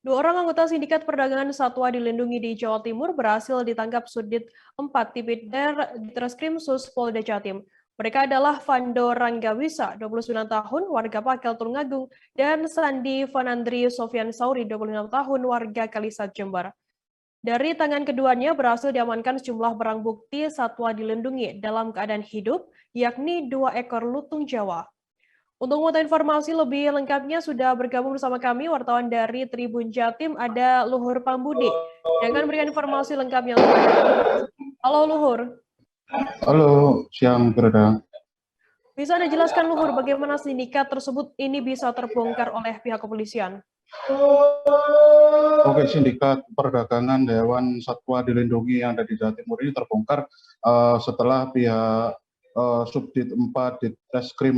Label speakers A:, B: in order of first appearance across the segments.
A: Dua orang anggota sindikat perdagangan satwa dilindungi di Jawa Timur berhasil ditangkap Sudit 4 Tipidum Ditreskrim Sus Polda Jatim. Mereka adalah Vando Ranggawisa, 29 tahun, warga Pakel Tulungagung, dan Sandi Vanandri Sofian Sauri, 26 tahun, warga Kalisat, Jember. Dari tangan keduanya berhasil diamankan sejumlah barang bukti satwa dilindungi dalam keadaan hidup, yakni 2 ekor lutung Jawa. Untuk mengetahui informasi lebih lengkapnya sudah bergabung bersama kami wartawan dari Tribun Jatim, ada Luhur Pambudi yang akan memberikan informasi lengkapnya untuk Anda. Halo Luhur.
B: Halo, siang Gerda.
A: Bisa Anda jelaskan Luhur bagaimana sindikat tersebut ini bisa terbongkar oleh pihak kepolisian?
B: Oke, sindikat perdagangan hewan satwa dilindungi yang ada di Jawa Timur ini terbongkar setelah pihak Subdit 4 Ditreskrim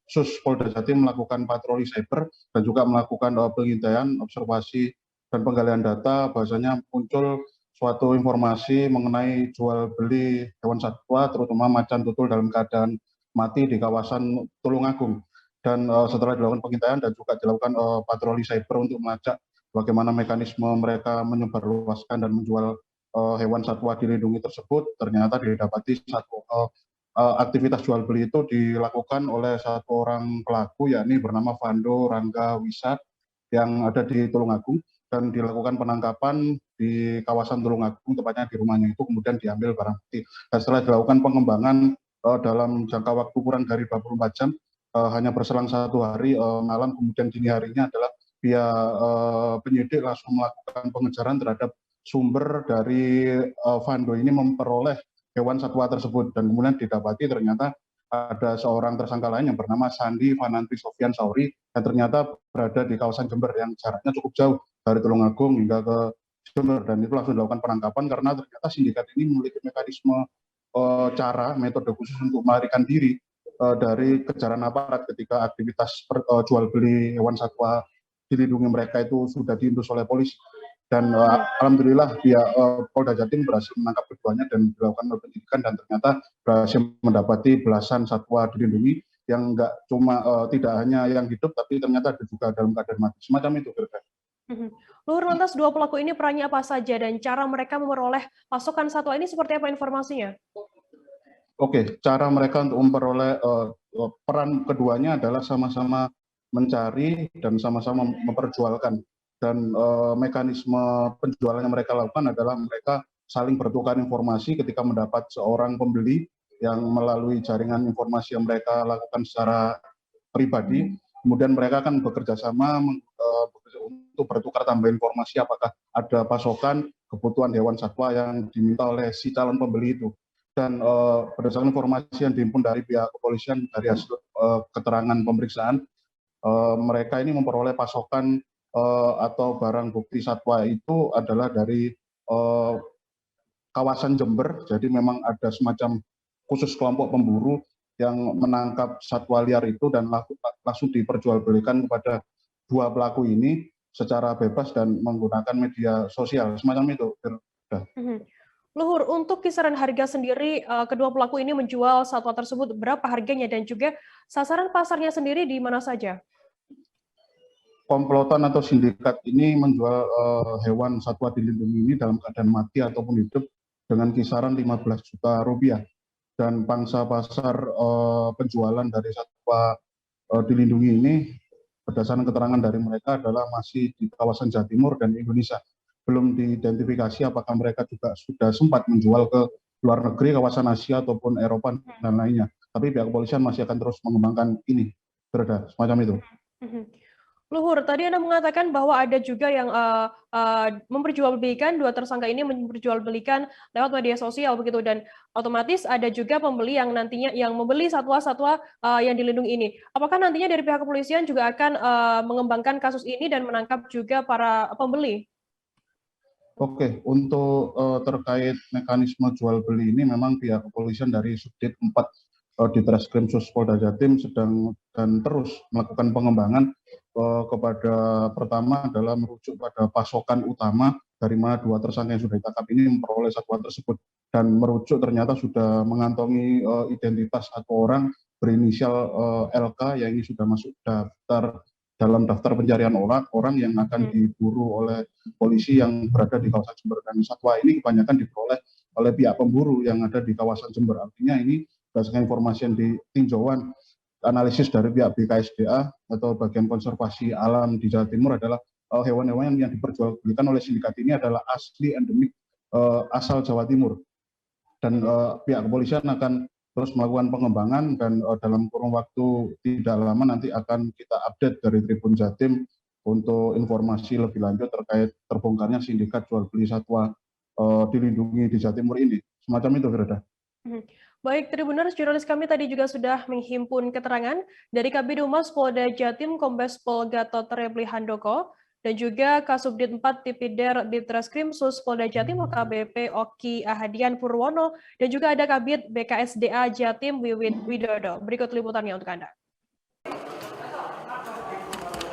B: Sus Polda Jatim melakukan patroli cyber dan juga melakukan pengintaian, observasi, dan penggalian data. Bahwasanya muncul suatu informasi mengenai jual beli hewan satwa, terutama macan tutul dalam keadaan mati di kawasan Tulungagung. Dan setelah dilakukan pengintaian dan juga dilakukan patroli cyber untuk melacak bagaimana mekanisme mereka menyebarluaskan dan menjual hewan satwa dilindungi tersebut, ternyata didapati satu aktivitas jual beli itu dilakukan oleh satu orang pelaku, yakni bernama Vando Ranggawisa yang ada di Tulungagung, dan dilakukan penangkapan di kawasan Tulungagung, tepatnya di rumahnya itu, kemudian diambil barang bukti. Dan setelah dilakukan pengembangan dalam jangka waktu kurang dari 24 jam, hanya berselang 1 hari malam, kemudian dini harinya adalah pihak penyidik langsung melakukan pengejaran terhadap sumber dari Vando ini memperoleh hewan satwa tersebut, dan kemudian didapati ternyata ada seorang tersangka lain yang bernama Sandi Vanandri Sofian Sauri yang ternyata berada di kawasan Jember yang jaraknya cukup jauh dari Tulungagung hingga ke Jember, dan itu langsung dilakukan penangkapan karena ternyata sindikat ini memiliki mekanisme cara metode khusus untuk melarikan diri dari kejaran aparat ketika aktivitas jual beli hewan satwa dilindungi mereka itu sudah diindus oleh polisi. Dan alhamdulillah pihak Polda Jatim berhasil menangkap keduanya dan dilakukan penyidikan, dan ternyata berhasil mendapati belasan satwa dilindungi yang tidak hanya yang hidup, tapi ternyata ada juga dalam keadaan mati. Semacam itu, Gerda.
A: Luhur, lantas dua pelaku ini perannya apa saja dan cara mereka memperoleh pasokan satwa ini seperti apa informasinya?
B: Oke, cara mereka untuk memperoleh peran keduanya adalah sama-sama mencari dan sama-sama memperjualkan. Dan mekanisme penjualan yang mereka lakukan adalah mereka saling bertukar informasi ketika mendapat seorang pembeli yang melalui jaringan informasi yang mereka lakukan secara pribadi. Kemudian mereka akan bekerja sama untuk bertukar tambah informasi apakah ada pasokan kebutuhan hewan satwa yang diminta oleh si calon pembeli itu. Dan berdasarkan informasi yang dihimpun dari pihak kepolisian dari hasil keterangan pemeriksaan, mereka ini memperoleh pasokan atau barang bukti satwa itu adalah dari kawasan Jember. Jadi memang ada semacam khusus kelompok pemburu yang menangkap satwa liar itu dan langsung diperjualbelikan kepada dua pelaku ini secara bebas dan menggunakan media sosial. Semacam itu.
A: Luhur, untuk kisaran harga sendiri, kedua pelaku ini menjual satwa tersebut berapa harganya dan juga sasaran pasarnya sendiri di mana saja?
B: Komplotan atau sindikat ini menjual hewan satwa dilindungi ini dalam keadaan mati ataupun hidup dengan kisaran 15 juta rupiah. Dan pangsa pasar penjualan dari satwa dilindungi ini berdasarkan keterangan dari mereka adalah masih di kawasan Jawa Timur dan Indonesia. Belum diidentifikasi apakah mereka juga sudah sempat menjual ke luar negeri, kawasan Asia ataupun Eropa dan lainnya. Tapi pihak kepolisian masih akan terus mengembangkan ini, Gerda, semacam itu.
A: Luhur, tadi Anda mengatakan bahwa ada juga yang memperjualbelikan, dua tersangka ini memperjualbelikan lewat media sosial begitu, dan otomatis ada juga pembeli yang nantinya yang membeli satwa-satwa yang dilindungi ini. Apakah nantinya dari pihak kepolisian juga akan mengembangkan kasus ini dan menangkap juga para pembeli?
B: Oke, untuk terkait mekanisme jual beli ini memang pihak kepolisian dari Subdit 4 Ditreskrim Sus Polda Jatim sedang dan terus melakukan pengembangan kepada pertama adalah merujuk pada pasokan utama dari mana dua tersangka yang sudah ditangkap ini memperoleh satwa tersebut, dan merujuk ternyata sudah mengantongi identitas satu orang berinisial LK yang ini sudah masuk daftar dalam daftar pencarian orang yang akan diburu oleh polisi yang berada di kawasan Jember. Dan satwa ini kebanyakan diperoleh oleh pihak pemburu yang ada di kawasan Jember. Artinya ini berdasarkan informasi yang ditinjauan, analisis dari pihak BKSDA atau Bagian Konservasi Alam di Jawa Timur adalah hewan-hewan yang diperjualbelikan oleh sindikat ini adalah asli endemik asal Jawa Timur. Dan pihak kepolisian akan terus melakukan pengembangan dan dalam kurun waktu tidak lama nanti akan kita update dari Tribun Jatim untuk informasi lebih lanjut terkait terbongkarnya sindikat jual beli satwa dilindungi di Jawa Timur ini. Semacam itu, Firda.
A: Baik, Tribuners, jurnalis kami tadi juga sudah menghimpun keterangan dari Kabid Humas Polda Jatim Kombes Pol Gatot Repli Handoko dan juga Kasubdit 4 Tipidер Ditreskrim Sus Polda Jatim AKBP Oki Ahadian Purwono dan juga ada Kabid BKSDA Jatim Wiwit Widodo. Berikut liputannya untuk Anda.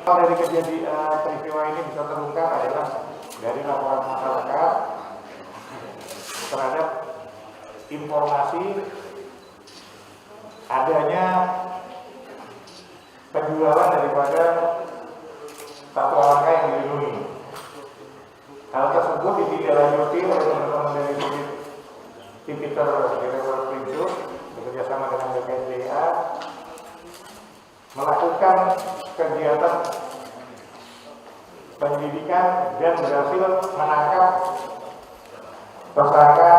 C: Dari kejadian peristiwa ini bisa terungkap adalah dari laporan masyarakat terhadap informasi adanya penjualan daripada satwa langka yang dilindungi. Hal tersebut ditindaklanjuti oleh teman-teman dari Tipiter Direktorat Krimsus bekerjasama dengan BKSDA melakukan kegiatan penyelidikan dan berhasil menangkap tersangka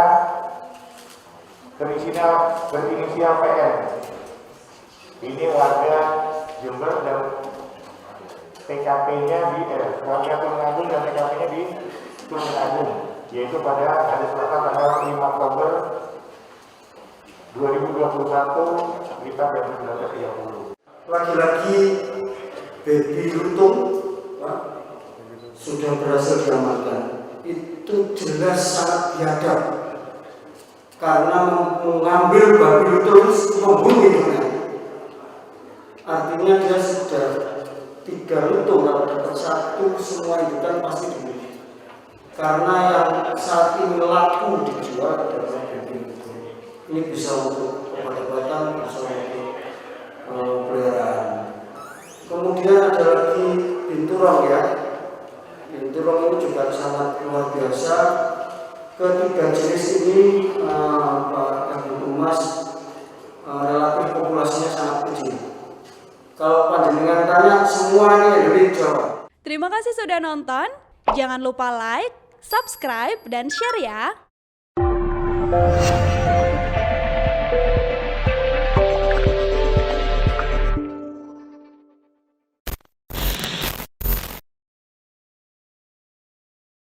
C: berinisial PN. Ini warga Jember dan TKP-nya di warga Tulungagung dan TKP-nya di Tulungagung, yaitu pada hari Selasa tanggal 5 Oktober 2021 sekitar jam 19.30.
D: Lagi-lagi baby lutung sudah berhasil diamankan. Itu jelas sangat biadab karena mengambil babi lutung membunuh hidupnya. Artinya dia sudah 3 lutung, kalau dapat 1 semua hidupnya pasti dibunuh. Karena yang saat ini laku dijual adalah babi lutung. Ini bisa untuk obat-obatan, bisa untuk peliharaan. Kemudian ada lagi binturong ya. Binturong ini juga sangat luar biasa. Ketiga jenis ini Pak Kabid Humas relatif populasinya sangat kecil. Kalau panjenengan tanya semuanya dari Jawa.
E: Terima kasih sudah nonton. Jangan lupa like, subscribe, dan share ya.